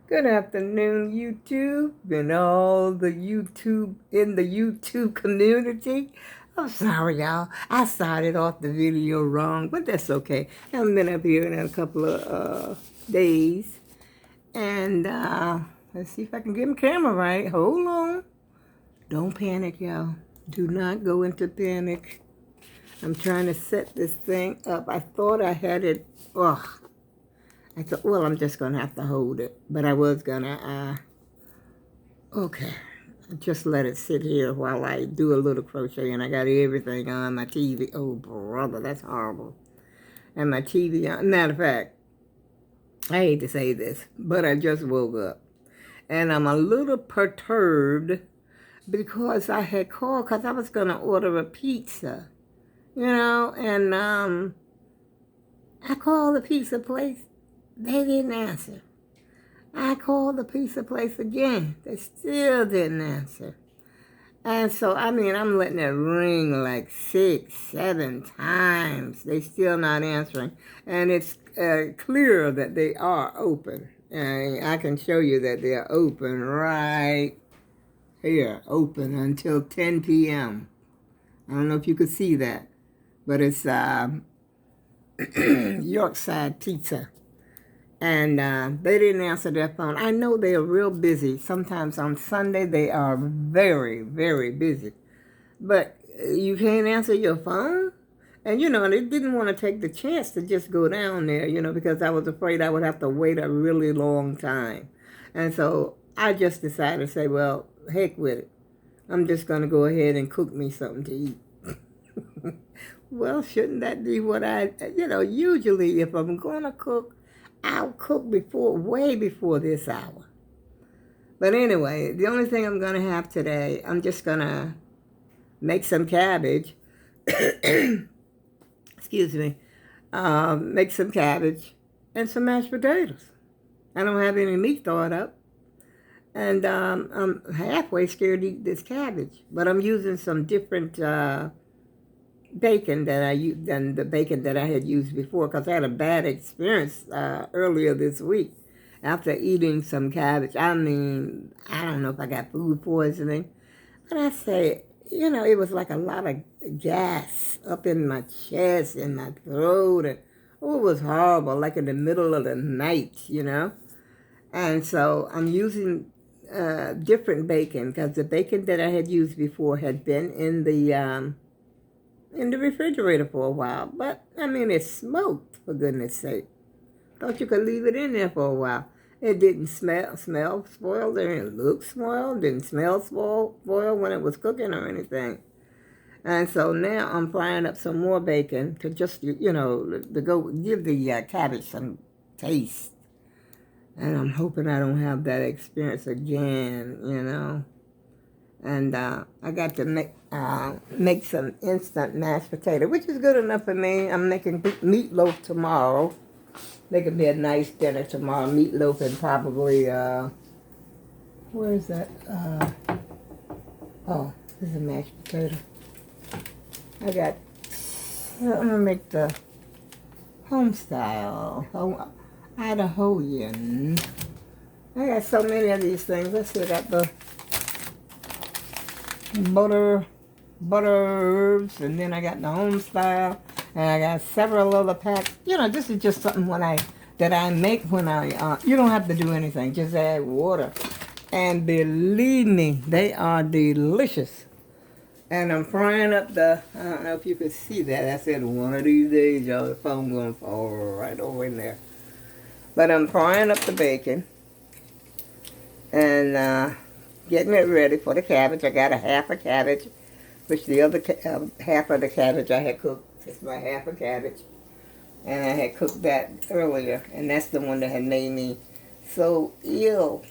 Good afternoon, YouTube, and all the YouTube community. I'm sorry, y'all. I started off the video wrong, but that's okay. I haven't been up here in a couple of days. And let's see if I can get my camera right. Hold on. Don't panic, y'all. Do not go into panic. I'm trying to set this thing up. I thought I had it. Ugh. I thought, well, I'm just going to have to hold it. But I was going to, okay. Just let it sit here while I do a little crochet. And I got everything on my TV. Oh, brother, that's horrible. And my TV on. Matter of fact, I hate to say this, but I just woke up. And I'm a little perturbed because I had called because I was going to order a pizza. And I called the pizza place. They didn't answer. I called the pizza place again. They still didn't answer. And so, I'm letting it ring like 6, 7 times. They still not answering. And it's clear that they are open. And I can show you that they are open right here, open until 10 p.m. I don't know if you could see that, but it's Yorkside Pizza. And they didn't answer their phone. I know they are real busy. Sometimes on Sunday they are very, very busy. But you can't answer your phone? And, they didn't want to take the chance to just go down there, because I was afraid I would have to wait a really long time. And so I just decided to say, well, heck with it. I'm just going to go ahead and cook me something to eat. Well, shouldn't that be what usually if I'm going to cook, I'll cook way before this hour. But anyway, the only thing I'm going to have today, I'm just going to make some cabbage. Excuse me. Make some cabbage and some mashed potatoes. I don't have any meat thawed up. And I'm halfway scared to eat this cabbage. But I'm using some different bacon that I used than the bacon that I had used before because I had a bad experience earlier this week after eating some cabbage. I don't know if I got food poisoning, but I say, it was like a lot of gas up in my chest and my throat, and it was horrible, like in the middle of the night, And so I'm using different bacon because the bacon that I had used before had been in the refrigerator for a while. But, it smoked, for goodness sake. Thought you could leave it in there for a while. It didn't smell spoiled, or it looked spoiled, didn't smell spoiled when it was cooking or anything. And so now I'm frying up some more bacon to just, to go give the cabbage some taste. And I'm hoping I don't have that experience again. And I got to make some instant mashed potato, which is good enough for me. I'm making meatloaf tomorrow. Making me a nice dinner tomorrow. Meatloaf and probably, where is that? This is a mashed potato. I'm going to make the home style, Idahoan. I got so many of these things. Let's see, I got the butter herbs, and then I got the home style, and I got several other packs. This is just something that I make when you don't have to do anything, just add water. And believe me, they are delicious. And I'm frying up I don't know if you could see that. I said one of these days, y'all, the phone gonna fall right over in there. But I'm frying up the bacon and getting it ready for the cabbage. I got a half a cabbage, which the other half of the cabbage I had cooked. It's my half a cabbage. And I had cooked that earlier, and that's the one that had made me so ill.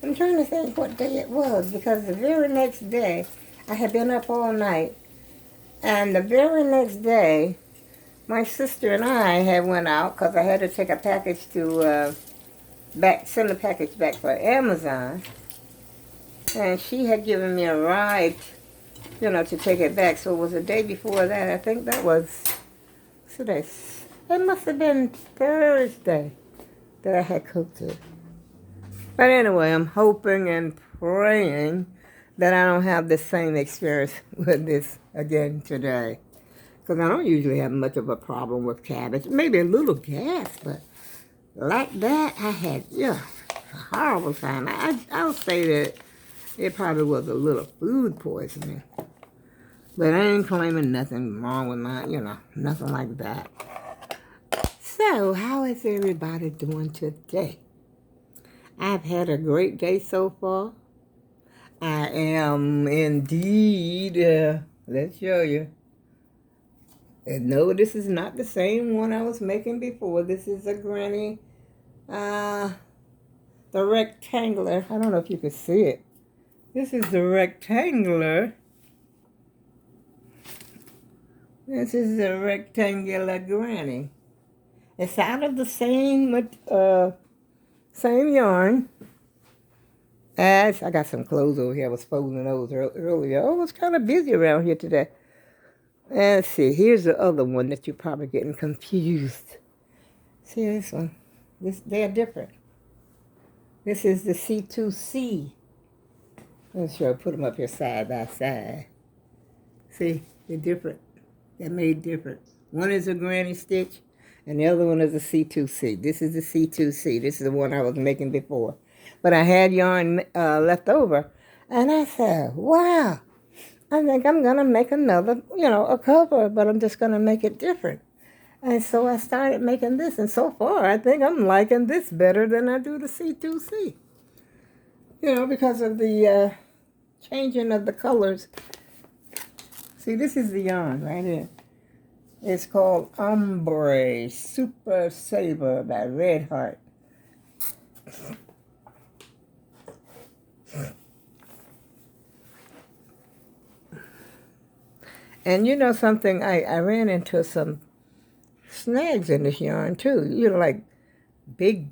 I'm trying to think what day it was, because the very next day, I had been up all night, and the very next day, my sister and I had went out, because I had to take a package to send the package back for Amazon. And she had given me a ride, to take it back. So it was the day before that. I think that was today. It must have been Thursday that I had cooked it. But anyway, I'm hoping and praying that I don't have the same experience with this again today. Because I don't usually have much of a problem with cabbage. Maybe a little gas, but like that, I had, a horrible time. I'll say that it probably was a little food poisoning. But I ain't claiming nothing wrong with my, nothing like that. So, how is everybody doing today? I've had a great day so far. I am indeed, let's show you. And no, this is not the same one I was making before. This is a granny, the rectangular. I don't know if you can see it. This is the rectangular. This is the rectangular granny. It's out of the same yarn as, I got some clothes over here. I was folding those earlier. Oh, it's kind of busy around here today. Let's see, here's the other one that you're probably getting confused. See this one? They're different. This is the C2C. Let's sure put them up here side by side. See, they're different. They're made different. One is a granny stitch, and the other one is a C2C. This is the C2C. This is the one I was making before. But I had yarn left over, and I said, wow, I think I'm going to make another, a cover, but I'm just going to make it different. And so I started making this, and so far I think I'm liking this better than I do the C2C. Because of the changing of the colors. See, this is the yarn right here. It's called Ombre Super Saver by Red Heart. And you know something, I ran into some snags in this yarn too. Like big,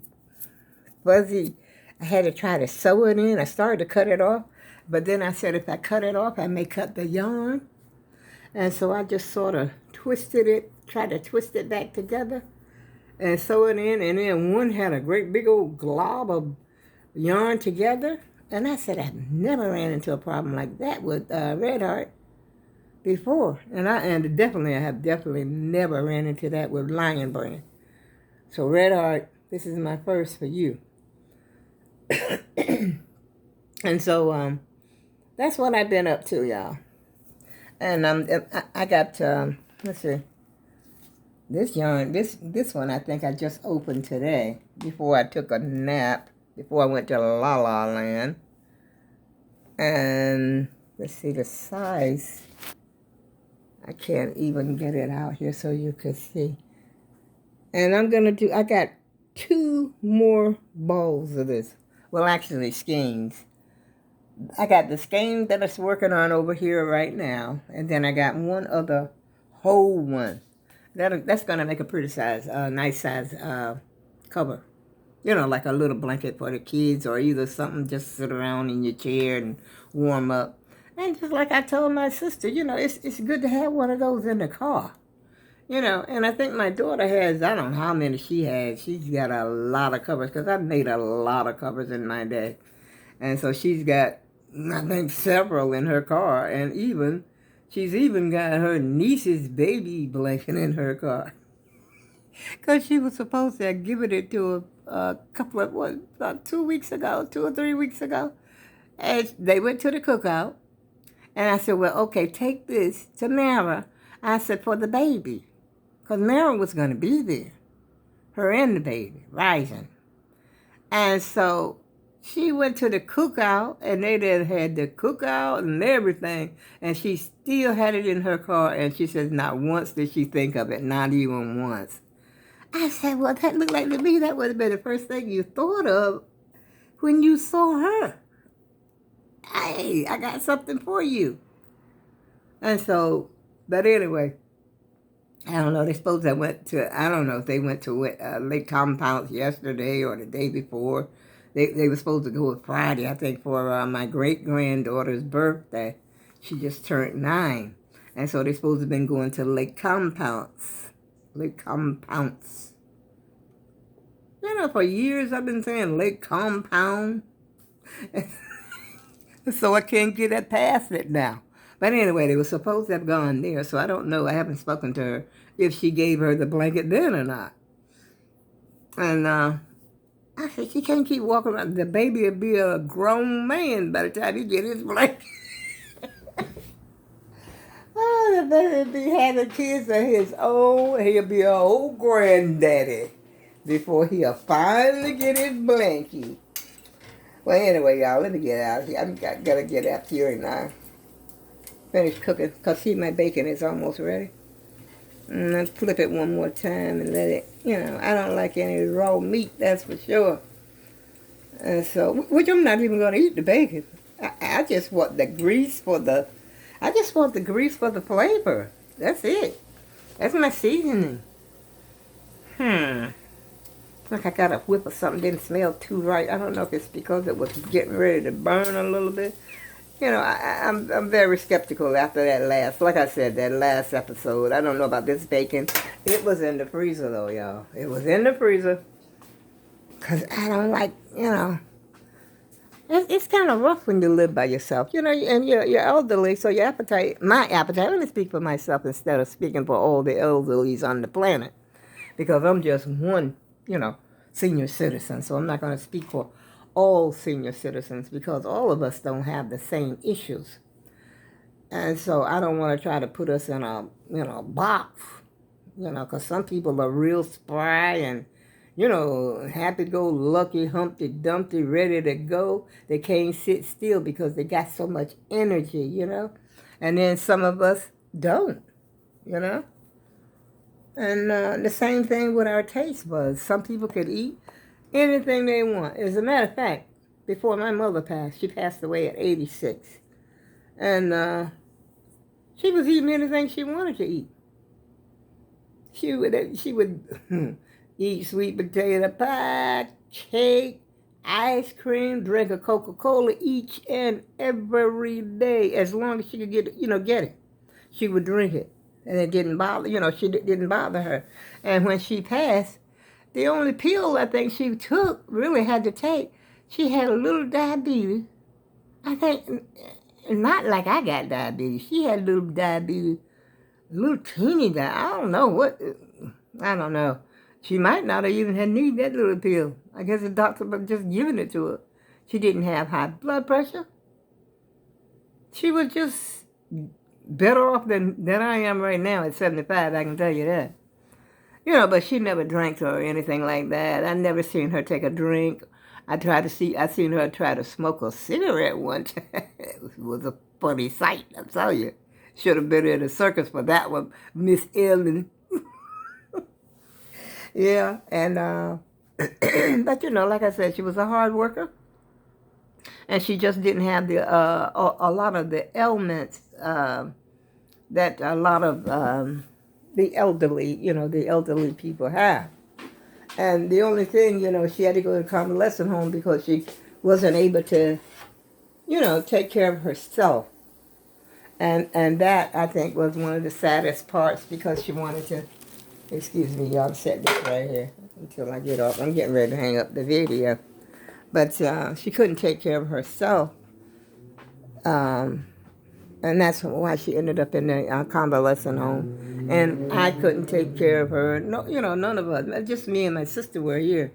fuzzy. I had to try to sew it in. I started to cut it off, but then I said if I cut it off, I may cut the yarn. And so I just sort of tried to twist it back together and sew it in. And then one had a great big old glob of yarn together. And I said I've never ran into a problem like that with Red Heart before. And I have definitely never ran into that with Lion Brand. So Red Heart, this is my first for you. And so that's what I've been up to, y'all. And I got, let's see, this yarn, this one I think I just opened today before I took a nap, before I went to La La Land. And let's see the size. I can't even get it out here so you can see. And I got 2 more balls of this. Well, actually, skeins. I got the skein that I'm working on over here right now. And then I got one other whole one. That's going to make a pretty nice size cover. Like a little blanket for the kids or either something just sit around in your chair and warm up. And just like I told my sister, it's good to have one of those in the car. And I think my daughter has, I don't know how many she has. She's got a lot of covers because I've made a lot of covers in my day. And so she's got, I think, several in her car. And she's even got her niece's baby blanket in her car. Because she was supposed to have given it to a couple of, about 2 weeks ago, 2 or 3 weeks ago. And they went to the cookout. And I said, well, okay, take this to Mara. I said, for the baby. Because Mara was going to be there. Her and the baby, rising. And so she went to the cookout, and they did had the cookout and everything. And she still had it in her car, and she says not once did she think of it, not even once. I said, well, that looked like to me that would have been the first thing you thought of when you saw her. Hey, I got something for you. And so, but anyway, I don't know, I don't know if they went to Lake Compounce yesterday or the day before. They were supposed to go Friday, I think, for my great-granddaughter's birthday. She just turned 9. And so they're supposed to have been going to Lake Compounce. Lake Compounce. You know, for years I've been saying Lake Compound, so I can't get it past it now. But anyway, they were supposed to have gone there, so I don't know. I haven't spoken to her if she gave her the blanket then or not. And I said, she can't keep walking around. The baby will be a grown man by the time he get his blanket. Oh, the baby be having kids of his own. He'll be an old granddaddy before he'll finally get his blankie. Well, anyway, y'all, let me get out of here. Gotta get up here and finish cooking. Because see, my bacon is almost ready. And I'll flip it one more time and let it, I don't like any raw meat, that's for sure. And so, which I'm not even going to eat the bacon. I just want the grease for the, I just want the grease for the flavor. That's it. That's my seasoning. Like I got a whiff of something, didn't smell too right. I don't know if it's because it was getting ready to burn a little bit. I'm very skeptical after that last, like I said, that last episode. I don't know about this bacon. It was in the freezer though, y'all. It was in the freezer. Because I don't like, it's kind of rough when you live by yourself, and you're elderly, so your appetite, my appetite, let me speak for myself instead of speaking for all the elderlies on the planet. Because I'm just one, senior citizen, so I'm not going to speak for all senior citizens because all of us don't have the same issues. And so I don't want to try to put us in a, box, because some people are real spry and, happy-go-lucky, Humpty Dumpty, ready to go. They can't sit still because they got so much energy, And then some of us don't, And the same thing with our taste buds. Some people could eat anything they want. As a matter of fact, before my mother passed, she passed away at 86. And she was eating anything she wanted to eat. She would eat sweet potato pie, cake, ice cream, drink a Coca-Cola each and every day. As long as she could get it. She would drink it. And it didn't bother, didn't bother her. And when she passed, the only pill I think she really had to take, she had a little diabetes. I think, not like I got diabetes. She had a little diabetes, a little teeny I don't know what, I don't know. She might not have even had need that little pill. I guess the doctor was just giving it to her. She didn't have high blood pressure. She was just better off than I am right now at 75, I can tell you that. But she never drank or anything like that. I never seen her take a drink. I seen her try to smoke a cigarette one time. It was a funny sight, I tell you. Should have been in a circus for that one, Miss Ellen. Yeah, and, but like I said, she was a hard worker. And she just didn't have a lot of the ailments that a lot of the elderly people have. And the only thing, she had to go to convalescent home because she wasn't able to, take care of herself. And that, I think, was one of the saddest parts because she wanted to, excuse me, y'all, set this right here until I get off. I'm getting ready to hang up the video. But she couldn't take care of herself. And that's why she ended up in the convalescent home. And I couldn't take care of her. No, none of us. Just me and my sister were here.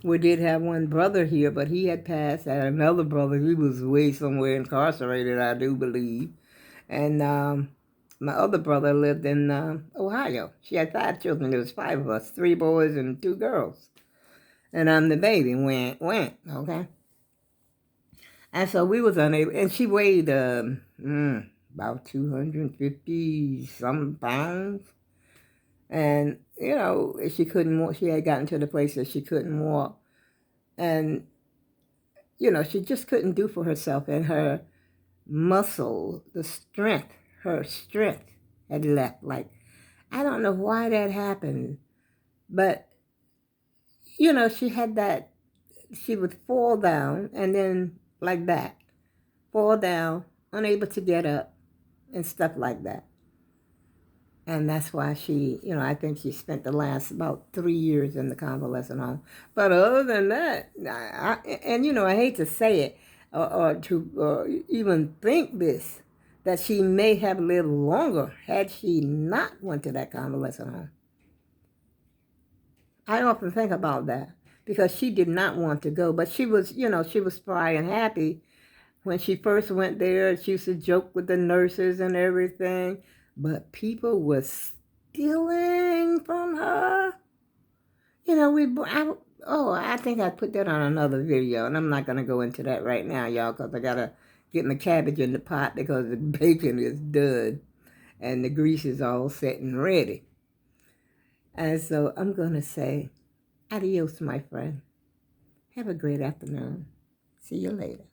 We did have one brother here, but he had passed. I had another brother. He was way somewhere incarcerated, I do believe. And my other brother lived in Ohio. She had 5 children. There was 5 of us, 3 boys and 2 girls. And I'm the baby. Went, okay? And so we was unable, and she weighed about 250 some pounds. And, she couldn't walk. She had gotten to the place that she couldn't walk. And, she just couldn't do for herself. And her muscle, her strength had left. Like, I don't know why that happened. But, she had that, she would fall down and then like that, fall down, unable to get up, and stuff like that. And that's why she, I think she spent the last about 3 years in the convalescent home. But other than that, I hate to say it or to even think this, that she may have lived longer had she not went to that convalescent home. I often think about that because she did not want to go, but she was spry and happy when she first went there. She used to joke with the nurses and everything, but people were stealing from her. I think I put that on another video, and I'm not going to go into that right now, y'all, because I got to get my cabbage in the pot because the bacon is done and the grease is all set and ready. And so I'm going to say adios, my friend. Have a great afternoon. See you later.